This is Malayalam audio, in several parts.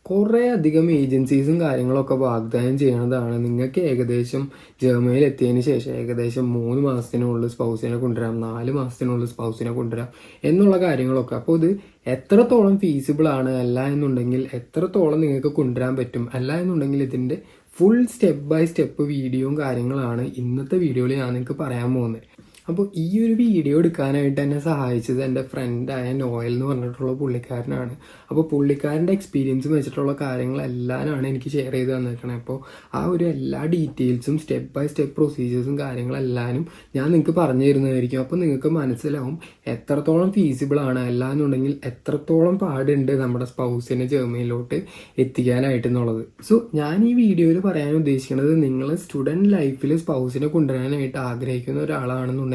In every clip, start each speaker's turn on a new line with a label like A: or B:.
A: കുറേ അധികം ഏജൻസീസും കാര്യങ്ങളൊക്കെ വാഗ്ദാനം ചെയ്യണതാണ് നിങ്ങൾക്ക് ഏകദേശം ജർമ്മനിയിൽ എത്തിയതിന് ശേഷം ഏകദേശം 3 മാസത്തിനുള്ളിൽ സ്പൗസിനെ കൊണ്ടുവരാം, 4 മാസത്തിനുള്ളിൽ സ്പൗസിനെ കൊണ്ടുവരാം എന്നുള്ള കാര്യങ്ങളൊക്കെ. അപ്പോൾ ഇത് എത്രത്തോളം ഫീസിബിൾ ആണ്, അല്ല എന്നുണ്ടെങ്കിൽ എത്രത്തോളം നിങ്ങൾക്ക് കൊണ്ടുവരാൻ പറ്റും, അല്ല എന്നുണ്ടെങ്കിൽ ഇതിൻ്റെ ഫുൾ സ്റ്റെപ്പ് ബൈ സ്റ്റെപ്പ് വീഡിയോയും കാര്യങ്ങളാണ് ഇന്നത്തെ വീഡിയോയിൽ ഞാൻ നിങ്ങൾക്ക് പറയാൻ പോകുന്നത്. അപ്പോൾ ഈ ഒരു വീഡിയോ എടുക്കാനായിട്ട് എന്നെ സഹായിച്ചത് എൻ്റെ ഫ്രണ്ടായ നോയൽ എന്ന് പറഞ്ഞിട്ടുള്ള പുള്ളിക്കാരനാണ്. അപ്പോൾ പുള്ളിക്കാരൻ്റെ എക്സ്പീരിയൻസ് വെച്ചിട്ടുള്ള കാര്യങ്ങളെല്ലാമാണ് എനിക്ക് ഷെയർ ചെയ്ത് തന്നിരിക്കണേ. അപ്പോൾ ആ ഒരു എല്ലാ ഡീറ്റെയിൽസും സ്റ്റെപ്പ് ബൈ സ്റ്റെപ്പ് പ്രൊസീജിയേഴ്സും കാര്യങ്ങളെല്ലാനും ഞാൻ നിങ്ങൾക്ക് പറഞ്ഞു തരുന്നതായിരിക്കും. അപ്പോൾ നിങ്ങൾക്ക് മനസ്സിലാവും എത്രത്തോളം ഫീസിബിൾ ആണ്, അല്ല എന്നുണ്ടെങ്കിൽ എത്രത്തോളം പാടുണ്ട് നമ്മുടെ സ്പൗസിനെ ജർമ്മനിയിലോട്ട് എത്തിക്കാനായിട്ട് എന്നുള്ളത്. സോ ഞാൻ ഈ വീഡിയോയിൽ പറയാൻ ഉദ്ദേശിക്കുന്നത്, നിങ്ങൾ സ്റ്റുഡൻറ്റ് ലൈഫിൽ സ്പൗസിനെ കൊണ്ടുവരാനായിട്ട് ആഗ്രഹിക്കുന്ന ഒരാളാണെന്നുണ്ടെങ്കിൽ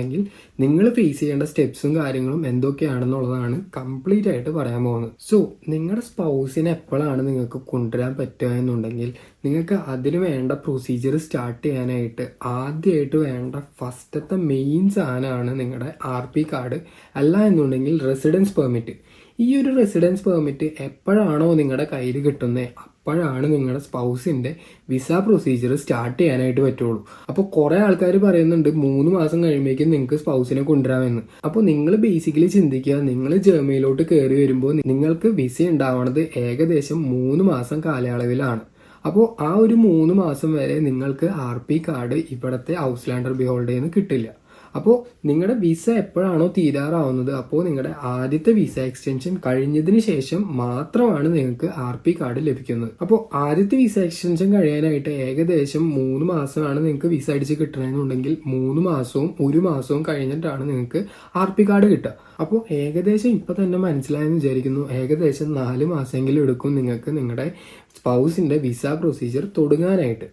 A: നിങ്ങൾ ഫേസ് ചെയ്യേണ്ട സ്റ്റെപ്സും കാര്യങ്ങളും എന്തൊക്കെയാണെന്നുള്ളതാണ് കംപ്ലീറ്റ് ആയിട്ട് പറയാൻ പോകുന്നത്. സോ നിങ്ങളുടെ സ്പൗസിനെ എപ്പോഴാണ് നിങ്ങൾക്ക് കൊണ്ടുവരാൻ പറ്റുക എന്നുണ്ടെങ്കിൽ, നിങ്ങൾക്ക് അതിന് വേണ്ട പ്രൊസീജിയർ സ്റ്റാർട്ട് ചെയ്യാനായിട്ട് ആദ്യമായിട്ട് വേണ്ട ഫസ്റ്റത്തെ മെയിൻ സാധനമാണ് നിങ്ങളുടെ RP കാർഡ്, അല്ല എന്നുണ്ടെങ്കിൽ റെസിഡൻസ് പെർമിറ്റ്. ഈ ഒരു റെസിഡൻസ് പെർമിറ്റ് എപ്പോഴാണോ നിങ്ങളുടെ കയ്യിൽ കിട്ടുന്നത് അപ്പോഴാണ് നിങ്ങളുടെ സ്പൗസിൻ്റെ വിസ പ്രൊസീജിയർ സ്റ്റാർട്ട് ചെയ്യാനായിട്ട് പറ്റുള്ളൂ. അപ്പോൾ കുറേ ആൾക്കാർ പറയുന്നുണ്ട് 3 മാസം കഴിയുമ്പോഴേക്കും നിങ്ങൾക്ക് സ്പൗസിനെ കൊണ്ടുവരാമെന്ന്. അപ്പോൾ നിങ്ങൾ ബേസിക്കലി ചിന്തിക്കുക, നിങ്ങൾ ജർമ്മനിയിലോട്ട് കയറി വരുമ്പോൾ നിങ്ങൾക്ക് വിസ ഉണ്ടാവണത് ഏകദേശം 3 മാസം കാലയളവിലാണ്. അപ്പോൾ ആ ഒരു 3 മാസം വരെ നിങ്ങൾക്ക് RP കാർഡ് ഇവിടുത്തെ ഔസ്ലാൻഡർ ബിഹോൾഡേയിൽ നിന്ന് കിട്ടില്ല. അപ്പോൾ നിങ്ങളുടെ വിസ എപ്പോഴാണോ തീരാറാവുന്നത് അപ്പോൾ നിങ്ങളുടെ ആദ്യത്തെ വിസ എക്സ്റ്റൻഷൻ കഴിഞ്ഞതിന് ശേഷം മാത്രമാണ് നിങ്ങൾക്ക് RP കാർഡ് ലഭിക്കുന്നത്. അപ്പോൾ ആദ്യത്തെ വിസ എക്സ്റ്റൻഷൻ കഴിയാനായിട്ട് ഏകദേശം 3 മാസമാണ് നിങ്ങൾക്ക് വിസ അടിച്ച് കിട്ടണമെന്നുണ്ടെങ്കിൽ 3 മാസവും 1 മാസവും കഴിഞ്ഞിട്ടാണ് നിങ്ങൾക്ക് RP കാർഡ് കിട്ടുക. അപ്പോൾ ഏകദേശം ഇപ്പം തന്നെ മനസ്സിലായെന്ന് വിചാരിക്കുന്നു, ഏകദേശം 4 മാസമെങ്കിലും എടുക്കും നിങ്ങൾക്ക് നിങ്ങളുടെ സ്പൗസിൻ്റെ വിസ പ്രൊസീജിയർ തുടങ്ങാനായിട്ട്.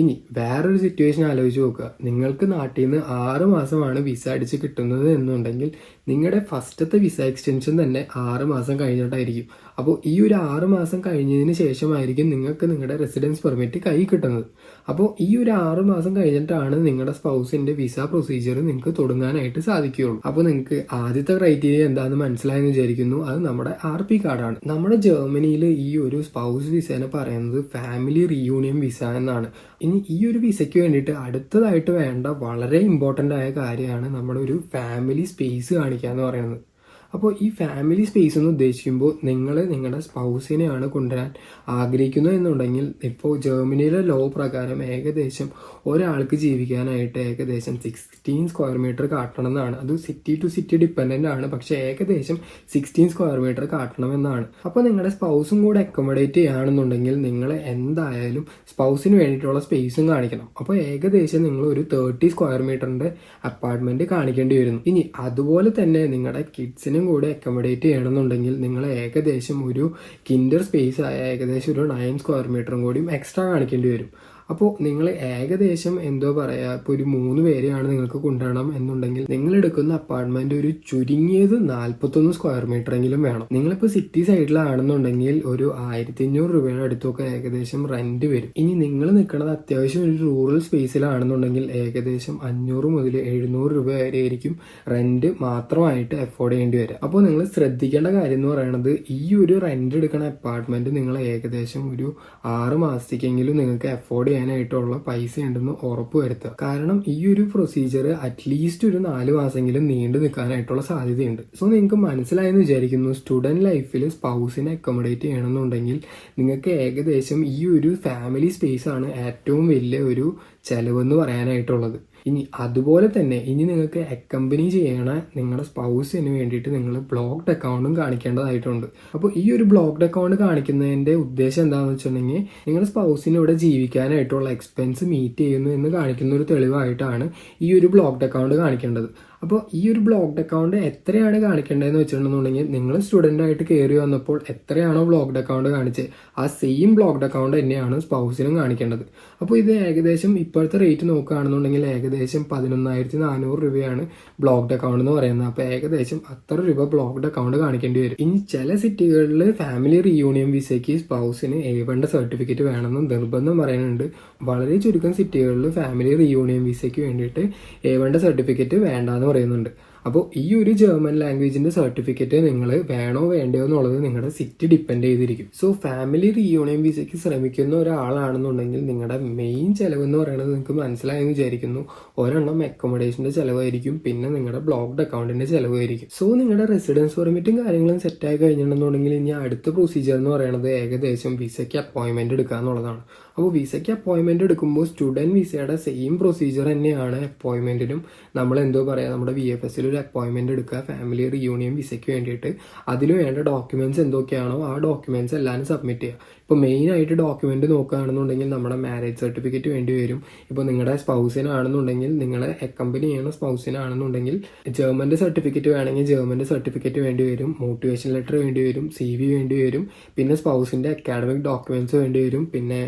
A: ഇനി വേറൊരു സിറ്റുവേഷൻ ആലോചിച്ച് നോക്കുക, നിങ്ങൾക്ക് നാട്ടിൽ നിന്ന് 6 മാസമാണ് വിസ അടിച്ച് കിട്ടുന്നത് എന്നുണ്ടെങ്കിൽ നിങ്ങളുടെ ഫസ്റ്റത്തെ വിസ എക്സ്റ്റൻഷൻ തന്നെ 6 മാസം കഴിഞ്ഞിട്ടായിരിക്കും. അപ്പോൾ ഈ ഒരു 6 മാസം കഴിഞ്ഞതിന് ശേഷമായിരിക്കും നിങ്ങൾക്ക് നിങ്ങളുടെ റെസിഡൻസ് പെർമിറ്റ് കൈ കിട്ടുന്നത്. അപ്പോൾ ഈ ഒരു 6 മാസം കഴിഞ്ഞിട്ടാണ് നിങ്ങളുടെ സ്പൗസിൻ്റെ വിസ പ്രൊസീജിയർ നിങ്ങൾക്ക് തുടങ്ങാനായിട്ട് സാധിക്കുകയുള്ളൂ. അപ്പോൾ നിങ്ങൾക്ക് ആദ്യത്തെ ക്രൈറ്റീരിയ എന്താണെന്ന് മനസ്സിലായെന്ന് വിചാരിക്കുന്നു, അത് നമ്മുടെ RP കാർഡാണ്. നമ്മുടെ ജർമ്മനിയിൽ ഈ ഒരു സ്പൗസ് വിസേനെ പറയുന്നത് ഫാമിലി റീയൂണിയൻ വിസ എന്നാണ്. ഇനി ഈ ഒരു വിസയ്ക്ക് വേണ്ടിയിട്ട് അടുത്തതായിട്ട് വേണ്ട വളരെ ഇമ്പോർട്ടൻ്റ് ആയ കാര്യമാണ് നമ്മുടെ ഒരു ഫാമിലി സ്പേസ് കാണിക്കുക എന്ന് പറയുന്നത്. അപ്പോൾ ഈ ഫാമിലി സ്പേസ് എന്ന് ഉദ്ദേശിക്കുമ്പോൾ നിങ്ങൾ നിങ്ങളുടെ സ്പൗസിനെയാണ് കൊണ്ടുവരാൻ ആഗ്രഹിക്കുന്നത് എന്നുണ്ടെങ്കിൽ, ഇപ്പോൾ ജർമ്മനിയിലെ ലോ പ്രകാരം ഏകദേശം ഒരാൾക്ക് ജീവിക്കാനായിട്ട് ഏകദേശം 16 സ്ക്വയർ മീറ്റർ കാട്ടണം എന്നാണ്. അത് സിറ്റി ടു സിറ്റി ഡിപ്പെൻഡൻ്റ് ആണ്, പക്ഷേ ഏകദേശം 16 സ്ക്വയർ മീറ്റർ കാട്ടണമെന്നാണ്. അപ്പോൾ നിങ്ങളുടെ സ്പൗസും കൂടെ അക്കോമഡേറ്റ് ചെയ്യുകയാണെന്നുണ്ടെങ്കിൽ നിങ്ങൾ എന്തായാലും സ്പൗസിന് വേണ്ടിയിട്ടുള്ള സ്പേസും കാണിക്കണം. അപ്പോൾ ഏകദേശം നിങ്ങൾ ഒരു 30 സ്ക്വയർ മീറ്ററിൻ്റെ അപ്പാർട്ട്മെൻറ്റ് കാണിക്കേണ്ടി വരുന്നു. ഇനി അതുപോലെ തന്നെ നിങ്ങളുടെ കിഡ്സിനും കൂടെ അക്കോമഡേറ്റ് ചെയ്യണമെന്നുണ്ടെങ്കിൽ നിങ്ങൾ ഏകദേശം ഒരു കിൻഡർ സ്പേസ് ആയ ഏകദേശം ഒരു 9 സ്ക്വയർ മീറ്ററും കൂടിയും എക്സ്ട്രാ കാണിക്കേണ്ടി വരും. അപ്പോൾ നിങ്ങൾ ഏകദേശം എന്തോ പറയുക, ഇപ്പോൾ ഒരു 3 പേരെയാണ് നിങ്ങൾക്ക് കൊണ്ടുവരണം എന്നുണ്ടെങ്കിൽ നിങ്ങൾ എടുക്കുന്ന അപ്പാർട്ട്മെൻറ്റ് ഒരു ചുരുങ്ങിയത് 41 സ്ക്വയർ മീറ്ററെങ്കിലും വേണം. നിങ്ങളിപ്പോൾ സിറ്റി സൈഡിലാണെന്നുണ്ടെങ്കിൽ ഒരു 1500 രൂപയുടെ അടുത്തൊക്കെ ഏകദേശം റെൻറ്റ് വരും. ഇനി നിങ്ങൾ നിൽക്കുന്നത് അത്യാവശ്യം ഒരു റൂറൽ സ്പേസിലാണെന്നുണ്ടെങ്കിൽ ഏകദേശം 500 മുതൽ 700 രൂപ വരെ ആയിരിക്കും റെൻറ്റ് മാത്രമായിട്ട് അഫോർഡ് ചെയ്യേണ്ടി വരിക. അപ്പോൾ നിങ്ങൾ ശ്രദ്ധിക്കേണ്ട കാര്യം എന്ന് പറയുന്നത്, ഈ ഒരു റെൻറ്റ് എടുക്കുന്ന അപ്പാർട്ട്മെൻറ്റ് നിങ്ങൾ ഏകദേശം ഒരു 6 മാസത്തേക്കെങ്കിലും നിങ്ങൾക്ക് അഫോർഡ് ചെയ്യാനായിട്ടുള്ള പൈസ ഉണ്ടെന്ന് ഉറപ്പ് വരുത്തുക. കാരണം ഈ ഒരു പ്രൊസീജിയർ അറ്റ്ലീസ്റ്റ് ഒരു 4 മാസമെങ്കിലും നീണ്ടു നിൽക്കാനായിട്ടുള്ള സാധ്യതയുണ്ട്. സോ നിങ്ങൾക്ക് മനസ്സിലായെന്ന് വിചാരിക്കുന്നു, സ്റ്റുഡൻറ് ലൈഫിൽ സ്പൗസിനെ അക്കോമഡേറ്റ് ചെയ്യണമെന്നുണ്ടെങ്കിൽ നിങ്ങൾക്ക് ഏകദേശം ഈ ഒരു ഫാമിലി സ്പേസ് ആണ് ഏറ്റവും വലിയ ഒരു ചെലവെന്ന് പറയാനായിട്ടുള്ളത്. ഇനി അതുപോലെ തന്നെ ഇനി നിങ്ങൾക്ക് അക്കമ്പനി ചെയ്യണ നിങ്ങളുടെ സ്പൗസിന് വേണ്ടിയിട്ട് നിങ്ങൾ ബ്ലോക്ക്ഡ് അക്കൗണ്ടും കാണിക്കേണ്ടതായിട്ടുണ്ട്. അപ്പോൾ ഈ ഒരു ബ്ലോക്ക്ഡ് അക്കൗണ്ട് കാണിക്കുന്നതിൻ്റെ ഉദ്ദേശം എന്താണെന്ന് വെച്ചിട്ടുണ്ടെങ്കിൽ, നിങ്ങളുടെ സ്പൗസിന് ഇവിടെ ജീവിക്കാനായിട്ടുള്ള എക്സ്പെൻസ് മീറ്റ് ചെയ്യുന്നു എന്ന് കാണിക്കുന്ന ഒരു തെളിവായിട്ടാണ് ഈ ഒരു ബ്ലോക്ക്ഡ് അക്കൗണ്ട് കാണിക്കേണ്ടത്. അപ്പോൾ ഈ ഒരു ബ്ലോക്ക്ഡ് അക്കൗണ്ട് എത്രയാണ് കാണിക്കേണ്ടതെന്ന് വെച്ചിട്ടുണ്ടെന്നുണ്ടെങ്കിൽ, നിങ്ങൾ സ്റ്റുഡൻ്റായിട്ട് കയറി വന്നപ്പോൾ എത്രയാണോ ബ്ലോക്ക്ഡ് അക്കൗണ്ട് കാണിച്ചത് ആ സെയിം ബ്ലോക്ക്ഡ് അക്കൗണ്ട് തന്നെയാണ് സ്പൗസിനും കാണിക്കേണ്ടത്. അപ്പോൾ ഇത് ഏകദേശം ഇപ്പോഴത്തെ റേറ്റ് നോക്കുകയാണെന്നുണ്ടെങ്കിൽ ഏകദേശം 11,400 രൂപയാണ് ബ്ലോക്ക്ഡ് അക്കൗണ്ട് എന്ന് പറയുന്നത്. അപ്പോൾ ഏകദേശം അത്ര രൂപ ബ്ലോക്ക്ഡ് അക്കൗണ്ട് കാണിക്കേണ്ടി വരും. ഇനി ചില സിറ്റികളിൽ ഫാമിലി റീയൂണിയൻ വിസയ്ക്ക് സ്പൗസിന് A1 സർട്ടിഫിക്കറ്റ് വേണമെന്ന് നിർബന്ധം പറയുന്നുണ്ട്. വളരെ ചുരുക്കം സിറ്റികളിൽ ഫാമിലി റീയൂണിയൻ വിസയ്ക്ക് വേണ്ടിയിട്ട് A1 സർട്ടിഫിക്കറ്റ് വേണ്ടാന്ന് പറയുന്നുണ്ട്. അപ്പോൾ ഈ ഒരു ജർമ്മൻ ലാംഗ്വേജിന്റെ സർട്ടിഫിക്കറ്റ് നിങ്ങൾ വേണോ വേണ്ടയോ എന്നുള്ളത് നിങ്ങളുടെ സിറ്റി ഡിപ്പെൻഡ് ചെയ്തിരിക്കും. സോ ഫാമിലി റീയൂണിയൻ വിസയ്ക്ക് ശ്രമിക്കുന്ന ഒരാളാണെന്നുണ്ടെങ്കിൽ നിങ്ങളുടെ മെയിൻ ചിലവ് എന്ന് പറയുന്നത് നിങ്ങൾക്ക് മനസ്സിലായെന്ന് വിചാരിക്കുന്നു. ഒരെണ്ണം അക്കോമഡേഷന്റെ ചിലവായിരിക്കും, പിന്നെ നിങ്ങളുടെ ബ്ലോക്ക്ഡ് അക്കൗണ്ടിന്റെ ചിലവായിരിക്കും. സോ നിങ്ങളുടെ റെസിഡൻസ് പെർമിറ്റും കാര്യങ്ങളും സെറ്റ് ആയി കഴിഞ്ഞിട്ടുണ്ടെന്നുണ്ടെങ്കിൽ ഇനി അടുത്ത പ്രൊസീജിയർ എന്ന് പറയുന്നത് ഏകദേശം വിസയ്ക്ക് അപ്പോയിൻമെന്റ് എടുക്കുക എന്നുള്ളതാണ്. അപ്പോൾ വിസയ്ക്ക് അപ്പോയിൻമെന്റ് എടുക്കുമ്പോൾ സ്റ്റുഡൻറ് വിസയുടെ സെയിം പ്രൊസീജിയർ തന്നെയാണ് അപ്പോയിൻമെന്റിനും. നമ്മൾ എന്തോ പറയാം, നമ്മുടെ VFSൽ ഒരു അപ്പോയിൻമെന്റ് എടുക്കുക ഫാമിലി റീയൂണിയൻ വിസയ്ക്ക് വേണ്ടിയിട്ട്. അതിന് വേണ്ട ഡോക്യുമെന്റ്സ് എന്തൊക്കെയാണോ ആ ഡോക്യുമെന്റ്സ് എല്ലാം സബ്മിറ്റ് ചെയ്യുക. ഇപ്പോൾ മെയിൻ ആയിട്ട് ഡോക്യുമെന്റ് നോക്കുകയാണെന്നുണ്ടെങ്കിൽ നമ്മുടെ മാരേജ് സർട്ടിഫിക്കറ്റ് വേണ്ടി വരും. ഇപ്പോൾ നിങ്ങളുടെ സ്പൗസിനാണെന്നുണ്ടെങ്കിൽ, നിങ്ങളെ അക്കമ്പനി ചെയ്യുന്ന സ്പൗസിനാണെന്നുണ്ടെങ്കിൽ ജർമ്മൻ്റെ സർട്ടിഫിക്കറ്റ് വേണമെങ്കിൽ ജർമ്മൻ്റെ സർട്ടിഫിക്കറ്റ് വേണ്ടി വരും, മോട്ടിവേഷൻ ലെറ്റർ വേണ്ടി വരും, CV വേണ്ടി വരും, പിന്നെ സ്പൗസിൻ്റെ അക്കാഡമിക് ഡോക്യുമെന്റ്സ് വേണ്ടി വരും, പിന്നെ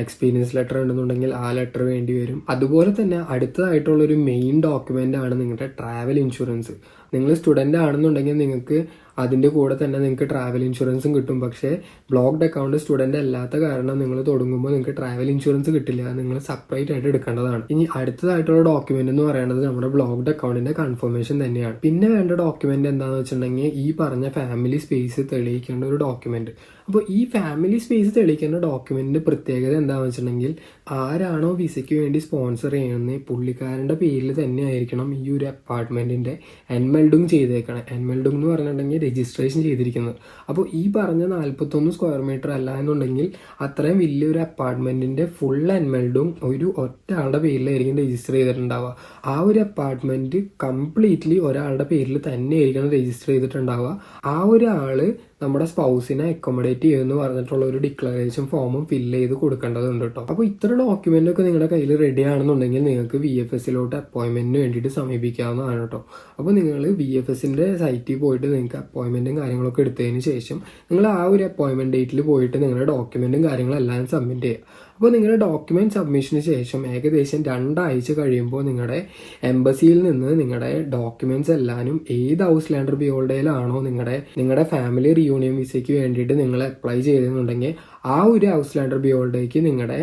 A: എക്സ്പീരിയൻസ് ലെറ്റർ ഉണ്ടെന്നുണ്ടെങ്കിൽ ആ ലെറ്റർ വേണ്ടി വരും. അതുപോലെ തന്നെ അടുത്തതായിട്ടുള്ളൊരു മെയിൻ ഡോക്യുമെൻ്റ് ആണ് നിങ്ങളുടെ ട്രാവൽ ഇൻഷുറൻസ്. നിങ്ങൾ സ്റ്റുഡൻ്റ് ആണെന്നുണ്ടെങ്കിൽ നിങ്ങൾക്ക് അതിൻ്റെ കൂടെ തന്നെ നിങ്ങൾക്ക് ട്രാവൽ ഇൻഷുറൻസും കിട്ടും. പക്ഷേ ബ്ലോക്ക്ഡ് അക്കൗണ്ട് സ്റ്റുഡൻ്റ് അല്ലാത്ത കാരണം നിങ്ങൾ തുടങ്ങുമ്പോൾ നിങ്ങൾക്ക് ട്രാവൽ ഇൻഷുറൻസ് കിട്ടില്ല, നിങ്ങൾ സെപ്പറേറ്റ് ആയിട്ട് എടുക്കേണ്ടതാണ്. ഇനി അടുത്തതായിട്ടുള്ള ഡോക്യുമെന്റ് എന്ന് പറയുന്നത് നമ്മുടെ ബ്ലോക്ക്ഡ് അക്കൗണ്ടിന്റെ കൺഫർമേഷൻ തന്നെയാണ്. പിന്നെ വേണ്ട ഡോക്യുമെന്റ് എന്താണെന്ന് വെച്ചിട്ടുണ്ടെങ്കിൽ ഈ പറഞ്ഞ ഫാമിലി സ്പേസ് തെളിയിക്കേണ്ട ഒരു ഡോക്യുമെന്റ്. അപ്പോൾ ഈ ഫാമിലി സ്പേസ് തെളിയിക്കേണ്ട ഡോക്യുമെന്റിന്റെ പ്രത്യേകത എന്താണെന്ന് വെച്ചിട്ടുണ്ടെങ്കിൽ ആരാണോ വിസയ്ക്ക് വേണ്ടി സ്പോൺസർ ചെയ്യുന്നത് പുള്ളിക്കാരൻ്റെ പേരിൽ തന്നെ ആയിരിക്കണം ഈ ഒരു അപ്പാർട്ട്മെന്റിന്റെ എൻമെൽഡിങ് ചെയ്തേക്കണം. എൻമെൽഡിങ് എന്ന് പറഞ്ഞിട്ടുണ്ടെങ്കിൽ രജിസ്ട്രേഷൻ ചെയ്തിരിക്കുന്നത്. അപ്പോൾ ഈ പറഞ്ഞ 41 സ്ക്വയർ മീറ്റർ അല്ല എന്നുണ്ടെങ്കിൽ അത്രയും വലിയൊരു അപ്പാർട്ട്മെന്റിന്റെ ഫുൾ എൻമെൽഡും ഒരു ഒറ്റ ആളുടെ പേരിലായിരിക്കും രജിസ്റ്റർ ചെയ്തിട്ടുണ്ടാവുക. ആ ഒരു അപ്പാർട്ട്മെന്റ് കംപ്ലീറ്റ്ലി ഒരാളുടെ പേരിൽ തന്നെ ആയിരിക്കണം രജിസ്റ്റർ ചെയ്തിട്ടുണ്ടാവുക. ആ ഒരാള് നമ്മുടെ സ്പൗസിനെ അക്കോമഡേറ്റ് ചെയ്യുമെന്ന് പറഞ്ഞിട്ടുള്ള ഒരു ഡിക്ലറേഷൻ ഫോമും ഫില്ല് ചെയ്ത് കൊടുക്കേണ്ടതുണ്ട് കേട്ടോ. അപ്പോൾ ഇത്ര ഡോക്യുമെന്റ് ഒക്കെ നിങ്ങളുടെ കയ്യിൽ റെഡി ആണെന്നുണ്ടെങ്കിൽ നിങ്ങൾക്ക് VFSലോട്ട് അപ്പോയിൻമെന്റിന് വേണ്ടിയിട്ട് സമീപിക്കാവുന്നതാണ് കേട്ടോ. അപ്പോൾ നിങ്ങൾ VFSന്റെ സൈറ്റിൽ പോയിട്ട് നിങ്ങൾക്ക് അപ്പോയിൻമെന്റും കാര്യങ്ങളൊക്കെ എടുത്തതിന് ശേഷം നിങ്ങൾ ആ ഒരു അപ്പോയിൻമെന്റ് ഡേറ്റിൽ പോയിട്ട് നിങ്ങളുടെ ഡോക്യുമെന്റും കാര്യങ്ങളെല്ലാം സബ്മിറ്റ് ചെയ്യുക. അപ്പോൾ നിങ്ങളുടെ ഡോക്യുമെന്റ് സബ്മിഷന് ശേഷം ഏകദേശം 2 ആഴ്ച കഴിയുമ്പോൾ നിങ്ങളുടെ എംബസിയിൽ നിന്ന് നിങ്ങളുടെ ഡോക്യുമെന്റ്സ് എല്ലാവരും ഏത് ഹൗസ് ലാൻഡർ ബിയോൾഡയിലാണോ നിങ്ങളുടെ ഫാമിലി റീയൂണിയൻ വിസയ്ക്ക് വേണ്ടിയിട്ട് നിങ്ങൾ അപ്ലൈ ചെയ്തെന്നുണ്ടെങ്കിൽ ആ ഒരു ഹൗസ് ലാൻഡർ ബിയോൾഡയ്ക്ക് നിങ്ങളുടെ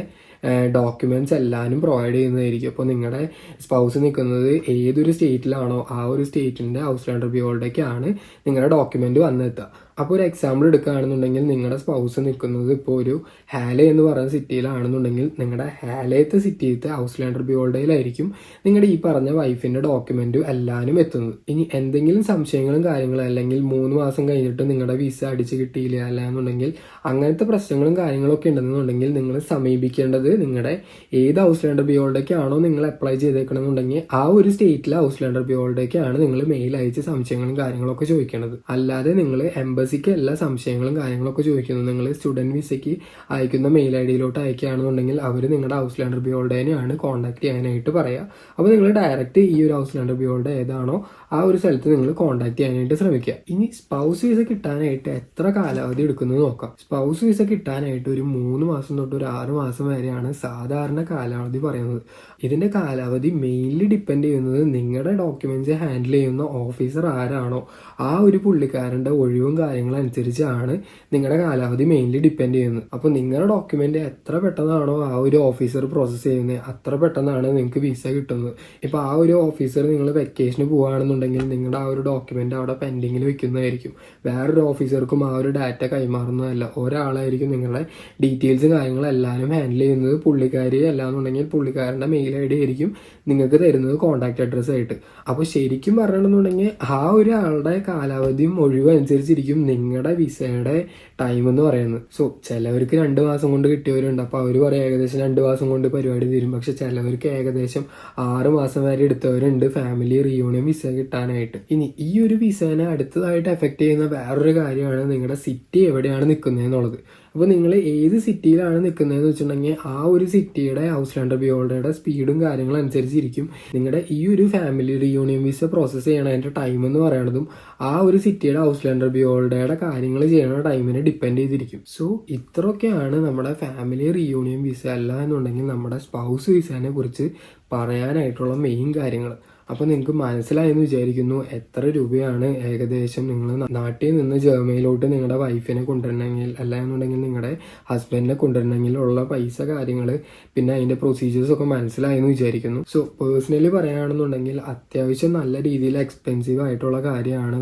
A: ഡോക്യുമെന്റ്സ് എല്ലാവരും പ്രൊവൈഡ് ചെയ്യുന്നതായിരിക്കും. അപ്പോൾ നിങ്ങളുടെ സ്പൗസ് നിൽക്കുന്നത് ഏതൊരു സ്റ്റേറ്റിലാണോ ആ ഒരു സ്റ്റേറ്റിൻ്റെ ഹൗസ് ലാൻഡർ ബിയോൾഡയ്ക്കാണ് നിങ്ങളുടെ ഡോക്യുമെന്റ് വന്നെത്തുക. അപ്പോൾ ഒരു എക്സാമ്പിൾ എടുക്കുകയാണെന്നുണ്ടെങ്കിൽ നിങ്ങളുടെ സ്പൗസ് നിൽക്കുന്നത് ഇപ്പോൾ ഒരു ഹാലെ എന്ന് പറയുന്ന സിറ്റിയിലാണെന്നുണ്ടെങ്കിൽ നിങ്ങളുടെ ഹാലയത്തെ സിറ്റിയിലത്തെ ഹൗസ് ലാൻഡർ ബിയോൾഡയിലായിരിക്കും നിങ്ങളുടെ ഈ പറഞ്ഞ വൈഫിൻ്റെ ഡോക്യുമെന്റ് എല്ലാവരും എത്തുന്നത്. ഇനി എന്തെങ്കിലും സംശയങ്ങളും കാര്യങ്ങളും അല്ലെങ്കിൽ 3 മാസം കഴിഞ്ഞിട്ട് നിങ്ങളുടെ വിസ അടിച്ച് കിട്ടിയില്ല അല്ലാന്നുണ്ടെങ്കിൽ അങ്ങനത്തെ പ്രശ്നങ്ങളും കാര്യങ്ങളൊക്കെ ഉണ്ടെന്നുണ്ടെങ്കിൽ നിങ്ങൾ സമീപിക്കേണ്ടത് നിങ്ങളുടെ ഏത് ഹൗസ് ലാൻഡർ ബിയോൾഡയ്ക്കാണോ നിങ്ങൾ അപ്ലൈ ചെയ്തേക്കണമെന്നുണ്ടെങ്കിൽ ആ ഒരു സ്റ്റേറ്റിലെ ഹൗസ് ലാൻഡർ ബിയോൾഡയ്ക്കാണ് നിങ്ങൾ മെയിൽ അയച്ച് സംശയങ്ങളും കാര്യങ്ങളൊക്കെ ചോദിക്കേണ്ടത്. അല്ലാതെ നിങ്ങൾ എംബസിക്ക് എല്ലാ സംശയങ്ങളും കാര്യങ്ങളൊക്കെ ചോദിക്കുന്നത് നിങ്ങൾ സ്റ്റുഡൻറ് വിസയ്ക്ക് അയക്കുന്ന മെയിൽ ID-യിലോട്ട് അയക്കുകയാണെന്നുണ്ടെങ്കിൽ അവർ നിങ്ങളുടെ ഹൗസ് ലാൻഡർ ബിയോൾഡേനെയാണ് കോൺടാക്ട് ചെയ്യാനായിട്ട് പറയുക. അപ്പോൾ നിങ്ങൾ ഡയറക്റ്റ് ഈ ഒരു ഹൗസ് ലാൻഡർ ബിയോൾഡ് ഏതാണോ ആ ഒരു സ്ഥലത്ത് നിങ്ങൾ കോൺടാക്ട് ചെയ്യാനായിട്ട് ശ്രമിക്കുക. ഇനി സ്പൗസ് വിസ കിട്ടാനായിട്ട് എത്ര കാലാവധി എടുക്കുന്നത് നോക്കാം. സ്പൗസ് വിസ കിട്ടാനായിട്ട് ഒരു 3 മാസം തൊട്ട് ഒരു 6 മാസം വരെയാണ് സാധാരണ കാലാവധി പറയുന്നത്. ഇതിന്റെ കാലാവധി മെയിൻലി ഡിപ്പെൻഡ് ചെയ്യുന്നത് നിങ്ങളുടെ ഡോക്യുമെന്റ്സ് ഹാൻഡിൽ ചെയ്യുന്ന ഓഫീസർ ആരാണോ ആ ഒരു പുള്ളിക്കാരൻ്റെ ഒഴിവും കാര്യങ്ങളും അനുസരിച്ചാണ് നിങ്ങളുടെ കാലാവധി മെയിൻലി ഡിപ്പെൻഡ് ചെയ്യുന്നത്. അപ്പോൾ നിങ്ങളുടെ ഡോക്യുമെന്റ് എത്ര പെട്ടെന്നാണോ ആ ഒരു ഓഫീസർ പ്രോസസ്സ് ചെയ്യുന്നത് അത്ര പെട്ടെന്നാണ് നിങ്ങൾക്ക് വിസ കിട്ടുന്നത്. ഇപ്പോൾ ആ ഒരു ഓഫീസർ നിങ്ങൾ വെക്കേഷന് പോവുകയാണെന്നുണ്ടെങ്കിൽ നിങ്ങളുടെ ആ ഒരു ഡോക്യുമെന്റ് അവിടെ പെൻഡിങ്ങിൽ വെക്കുന്നതായിരിക്കും. വേറൊരു ഓഫീസർക്കും ആ ഒരു ഡാറ്റ കൈമാറുന്നതല്ല, ഒരാളായിരിക്കും നിങ്ങളുടെ ഡീറ്റെയിൽസ് കാര്യങ്ങളെല്ലാവരും ഹാൻഡിൽ ചെയ്യുന്നത്. പുള്ളിക്കാരി അല്ലാന്നുണ്ടെങ്കിൽ പുള്ളിക്കാരൻ്റെ മെയിൽ ID ആയിരിക്കും നിങ്ങൾക്ക് തരുന്നത് കോൺടാക്ട് അഡ്രസ്സ് ആയിട്ട്. അപ്പോൾ ശരിക്കും പറയണമെന്നുണ്ടെങ്കിൽ ആ ഒരാളുടെ കാലാവധിയും ഒഴിവും അനുസരിച്ചിരിക്കും നിങ്ങളുടെ വിസയുടെ ടൈം എന്ന് പറയുന്നത്. സോ ചിലവർക്ക് 2 മാസം കൊണ്ട് കിട്ടിയവരുണ്ട്. അപ്പോൾ അവർ പറയും ഏകദേശം 2 മാസം കൊണ്ട് പരിപാടി തീരും. പക്ഷെ ചിലവർക്ക് ഏകദേശം 6 മാസം വരെ എടുത്തവരുണ്ട് ഫാമിലി റീയൂണിയൻ വിസ കിട്ടാനായിട്ട്. ഇനി ഈ ഒരു വിസേനെ അടുത്തതായിട്ട് എഫക്ട് ചെയ്യുന്ന വേറൊരു കാര്യമാണ് നിങ്ങളുടെ സിറ്റി എവിടെയാണ് നിൽക്കുന്നത് എന്നുള്ളത്. അപ്പോൾ നിങ്ങൾ ഏത് സിറ്റിയിലാണ് നിൽക്കുന്നതെന്ന് വെച്ചിട്ടുണ്ടെങ്കിൽ ആ ഒരു സിറ്റിയുടെ ഹൗസ് ലാൻഡർ ബിയോൾഡയുടെ സ്പീഡും കാര്യങ്ങളും അനുസരിച്ചിരിക്കും നിങ്ങളുടെ ഈ ഒരു ഫാമിലി റീയൂണിയൻ വിസ പ്രോസസ്സ് ചെയ്യണതിൻ്റെ ടൈം എന്ന് പറയുന്നതും ആ ഒരു സിറ്റിയുടെ ഹൗസ് ലാൻഡർ ബിയോൾഡയുടെ കാര്യങ്ങൾ ചെയ്യുന്ന ടൈമിനെ ഡിപ്പെൻഡ് ചെയ്തിരിക്കും. സോ ഇത്രയൊക്കെയാണ് നമ്മുടെ ഫാമിലി റീയൂണിയൻ വിസ അല്ല എന്നുണ്ടെങ്കിൽ നമ്മുടെ സ്പൗസ് വിസേനെ കുറിച്ച് പറയാനായിട്ടുള്ള മെയിൻ കാര്യങ്ങൾ. അപ്പോൾ നിങ്ങൾക്ക് മനസ്സിലായെന്ന് വിചാരിക്കുന്നു എത്ര രൂപയാണ് ഏകദേശം നിങ്ങൾ നാട്ടിൽ നിന്ന് ജർമ്മനിയിലോട്ട് നിങ്ങളുടെ വൈഫിനെ കൊണ്ടുവരണമെങ്കിൽ, അല്ലാന്നുണ്ടെങ്കിൽ നിങ്ങളുടെ ഹസ്ബൻഡിനെ കൊണ്ടുവരണമെങ്കിൽ ഉള്ള പൈസ കാര്യങ്ങൾ, പിന്നെ അതിൻ്റെ പ്രൊസീജിയേഴ്സ് ഒക്കെ മനസ്സിലായെന്ന് വിചാരിക്കുന്നു. സോ പേഴ്സണലി പറയുകയാണെന്നുണ്ടെങ്കിൽ അത്യാവശ്യം നല്ല രീതിയിൽ എക്സ്പെൻസീവ് ആയിട്ടുള്ള കാര്യമാണ്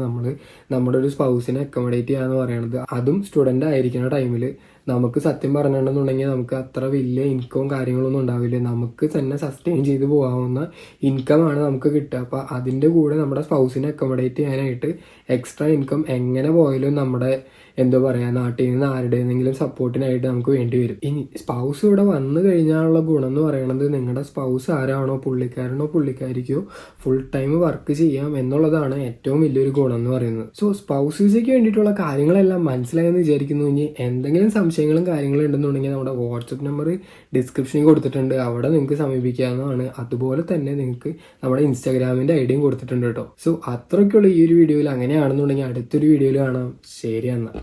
A: നമ്മുടെ ഒരു സ്പൗസിനെ അക്കോമഡേറ്റ് ചെയ്യുക എന്ന് പറയുന്നത്. അതും സ്റ്റുഡൻ്റ് ആയിരിക്കുന്ന ടൈമിൽ നമുക്ക് സത്യം പറഞ്ഞിട്ടുണ്ടെന്നുണ്ടെങ്കിൽ നമുക്ക് അത്ര വലിയ ഇൻകവും കാര്യങ്ങളൊന്നും ഉണ്ടാവില്ല. നമുക്ക് തന്നെ സസ്റ്റെയിൻ ചെയ്ത് പോകാവുന്ന ഇൻകമാണ് നമുക്ക് കിട്ടുക. അപ്പോൾ അതിൻ്റെ കൂടെ നമ്മുടെ സ്പൗസിനെ അക്കോമഡേറ്റ് ചെയ്യാനായിട്ട് എക്സ്ട്രാ ഇൻകം എങ്ങനെ പോയാലും നമ്മുടെ എന്താ പറയുക നാട്ടിൽ നിന്ന് ആരുടെയെങ്കിലും സപ്പോർട്ടിനായിട്ട് നമുക്ക് വേണ്ടി വരും. ഇനി സ്പൗസ് ഇവിടെ വന്നു കഴിഞ്ഞാലുള്ള ഗുണം എന്ന് പറയുന്നത് നിങ്ങളുടെ സ്പൗസ് ആരാണോ, പുള്ളിക്കാരനോ പുള്ളിക്കാരിക്കോ ഫുൾ ടൈം വർക്ക് ചെയ്യാം എന്നുള്ളതാണ് ഏറ്റവും വലിയൊരു ഗുണം എന്ന് പറയുന്നത്. സോ സ്പൗസ് വിസയ്ക്ക് വേണ്ടിയിട്ടുള്ള കാര്യങ്ങളെല്ലാം മനസ്സിലായെന്ന് വിചാരിക്കുന്നു. ഇനി എന്തെങ്കിലും സംശയങ്ങളും കാര്യങ്ങളും ഉണ്ടെന്നുണ്ടെങ്കിൽ നമ്മുടെ വാട്സപ്പ് നമ്പർ ഡിസ്ക്രിപ്ഷനിൽ കൊടുത്തിട്ടുണ്ട്, അവിടെ നിങ്ങൾക്ക് സമീപിക്കാവുന്നതാണ്. അതുപോലെ തന്നെ നിങ്ങൾക്ക് നമ്മുടെ ഇൻസ്റ്റാഗ്രാമിൻ്റെ ഐഡിയും കൊടുത്തിട്ടുണ്ട് കേട്ടോ. സോ അത്രയ്ക്കുള്ള ഈ ഒരു വീഡിയോയിൽ. അങ്ങനെയാണെന്നുണ്ടെങ്കിൽ അടുത്തൊരു വീഡിയോയിൽ കാണാം. ശരി എന്നാൽ.